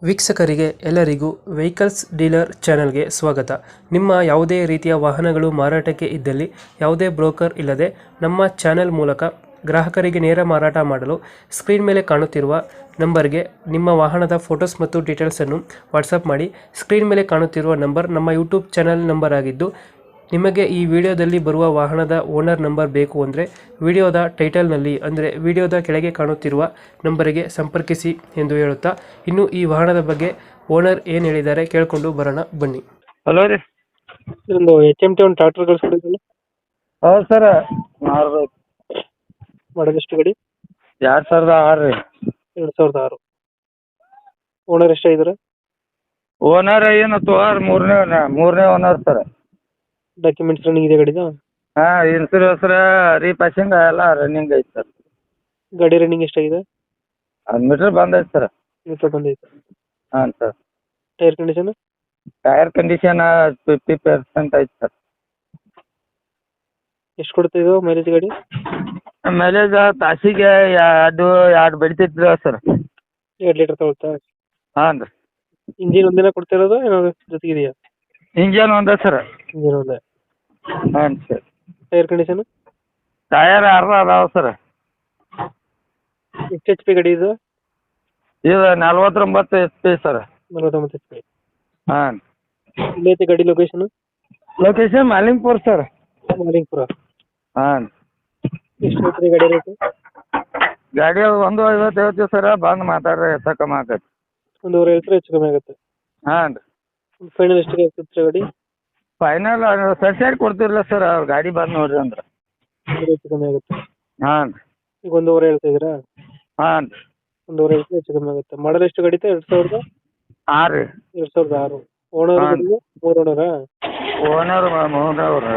ವೀಕ್ಷಕರಿಗೆ ಎಲ್ಲರಿಗೂ vehicles dealer ಚಾನೆಲ್ಗೆ ಸ್ವಾಗತ. ನಿಮ್ಮ ಯಾವುದೇ ರೀತಿಯ ವಾಹನಗಳು ಮಾರಾಟಕ್ಕೆ ಇದ್ದಲ್ಲಿ ಯಾವುದೇ ಬ್ರೋಕರ್ ಇಲ್ಲದೆ ನಮ್ಮ ಚಾನೆಲ್ ಮೂಲಕ ಗ್ರಾಹಕರಿಗೆ ನೇರ ಮಾರಾಟ ಮಾಡಲು ಸ್ಕ್ರೀನ್ ಮೇಲೆ ಕಾಣುತ್ತಿರುವ ನಂಬರ್ಗೆ ನಿಮ್ಮ ವಾಹನದ ಫೋಟೋಸ್ ಮತ್ತು ಡೀಟೇಲ್ಸನ್ನು ವಾಟ್ಸಪ್ ಮಾಡಿ. ಸ್ಕ್ರೀನ್ ಮೇಲೆ ಕಾಣುತ್ತಿರುವ ನಂಬರ್ ನಮ್ಮ ಯೂಟ್ಯೂಬ್ ಚಾನೆಲ್ ನಂಬರ್ ಆಗಿದ್ದು, ನಿಮಗೆ ಈ ವಿಡಿಯೋದಲ್ಲಿ ಬರುವ ವಾಹನದ ಓನರ್ ನಂಬರ್ ಬೇಕು ಅಂದರೆ ವಿಡಿಯೋದ ಟೈಟಲ್ನಲ್ಲಿ ಅಂದರೆ ವಿಡಿಯೋದ ಕೆಳಗೆ ಕಾಣುತ್ತಿರುವ ನಂಬರಿಗೆ ಸಂಪರ್ಕಿಸಿ ಎಂದು ಹೇಳುತ್ತಾ, ಇನ್ನು ಈ ವಾಹನದ ಬಗ್ಗೆ ಓನರ್ ಏನು ಹೇಳಿದ್ದಾರೆ ಕೇಳಿಕೊಂಡು ಬರೋಣ ಬನ್ನಿ. ಹಲೋ ರೀ. ಇದೊಂದು HMT ಒಂದು ಟ್ರಾಕ್ಟರ್ ಕಳಿಸ್ಕೊಡಿದ್ದಲ್ಲ, ಹೌದು ಸರ್. ಮಾಡೋದು ಎಷ್ಟು ಗಾಡಿ? 2006 ರೀ. 2006. ಓನರ್ ಎಷ್ಟಾಗಿದ್ದಾರೆ? ಓನರ್ ಏನು ತೋರ್ ಮೂರನೇ ಓನರ್ ಸರ್. ಡಾಕ್ಯುಮೆಂಟ್ಸ್ ರನ್ನಿಂಗ್ ಇದೆ ಗಾಡಿದು? ಹಾಂ, ಇನ್ಸೂರೆನ್ಸ್ ರೀಪಾಸಿಂಗ್ ಎಲ್ಲ ರನ್ನಿಂಗ್ ಐತೆ ಸರ್. ಗಾಡಿ ರನ್ನಿಂಗ್ ಎಷ್ಟಾಗಿದೆ? 1 ಮೀಟ್ರ್ ಬಂದೈತೆ ಸರ್. ಮೀಟರ್ ಬಂದೈತೆ. ಹಾಂ sir. Tyre condition? Tyre condition 50% ಐತೆ ಸರ್. ಎಷ್ಟು ಕೊಡ್ತಾ ಇದು ಮೈಲೇಜ್ ಗಾಡಿ? ಮೈಲೇಜ್ ತಾಸಿಗೆ ಎರಡು ಬಡಿತೈತಿ ಸರ್. 2 ಲೀಟರ್ ತಗೊಳ್ತಾ? ಹಾಂ ರೀ. ಇಂಜಿನ್ ಒಂದಿನ ಕೊಡ್ತಿರೋದು ಏನಾದ್ರು ಜೊತೆಗಿದೆಯಾ? ಇಂಜನ್ ಒಂದೇ ಸರ್. ಇಂಜಿನ್ ಒಂದೇ. ಹಾಂ ಸರ್. Tyre condition? ಟಯರ್ 6 ಅದಾವೆ ಸರ್. ಎಷ್ಟು HP ಗಾಡಿ ಇದು? ಇದು 49 HP ಸರ್. 49 HP. ಹಾಂ. ಎಲ್ಲೈತೆ ಗಾಡಿ location? Location Malingpur sir. Malingpura. ಹಾಂ. ಎಷ್ಟು ಐತ್ರಿ ಗಾಡಿ ರೇಟು? ಗಾಡಿ 150 ಹೇಳ್ತೀವಿ ಸರ್. ಬಂದು ಮಾತಾಡ್ರಿ, ಹೆಚ್ಚು ಕಮ್ಮಿ ಆಗತ್ತೆ. 1.5 ಹೇಳ್ತಾರೆ, ಹೆಚ್ಚು ಕಮ್ಮಿ ಆಗುತ್ತೆ. ಹಾಂ ರೀ. ಫೈನಲ್ ಎಷ್ಟಿಗೆ ಆಗ್ತದೆ ಗಾಡಿ? ಫೈನಲ್ ಸೈಡ್ ಕೊಡ್ತಿರಲ್ಲ ಸರ್, ಅವ್ರ ಗಾಡಿ ಬಂದು ನೋಡ್ರಿ ಅಂದ್ರೆ. ಹೆಚ್ಚು ಕಮ್ಮಿ ಆಗುತ್ತೆ. ಹಾಂ ರೀ. ಈಗ 1.5 ಹೇಳ್ತಾ ಇದ್ದೀರಾ? ಹಾಂ ರೀ. 1.5 ಹೇಳ್ತಾರೆ, ಹೆಚ್ಚು ಕಮ್ಮಿ ಆಗುತ್ತೆ. ಮಾಡಲ್ ಎಷ್ಟು ಗಾಡಿ? 2000? ಹಾಂ ರೀ. 2006. ಓನರ್ ಹಾಂ. 3 ಓನರಾ? ಓನರ್ ಮೂರವ್ರು.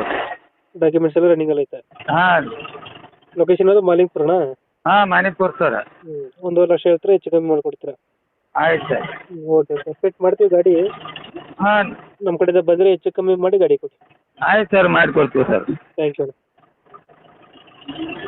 ಡಾಕ್ಯುಮೆಂಟ್ಸ್ ಎಲ್ಲ ರನ್ನಿಂಗ್ ಅಲ್ಲಿ ಐತೆ? ಹಾಂ ರೀ. ಲೊಕೇಶನ್ ಅದು ಮಾಲಿಂಗ್ಪುರನಾ? ಹಾಂ, ಮಾನಿಕ್ಪುರ್ ಸರ್. 1.5 ಲಕ್ಷ ಹೇಳ್ತಾರೆ, ಹೆಚ್ಚು ಕಮ್ಮಿ ಮಾಡಿಕೊಡ್ತೀರಾ? ಆಯ್ತು ಸರ್. ಓಕೆ ಸರ್, ಫಿಟ್ ಮಾಡ್ತೀವಿ ಗಾಡಿ. ಹಾಂ. ನಮ್ಮ ಕಡೆಯಿಂದ ಬಂದರೆ ಹೆಚ್ಚು ಕಮ್ಮಿ ಮಾಡಿ ಗಾಡಿ ಕೊಡಿ. ಆಯ್ತು ಸರ್, ಮಾಡಿಕೊಡ್ತೀವಿ ಸರ್. Thank you.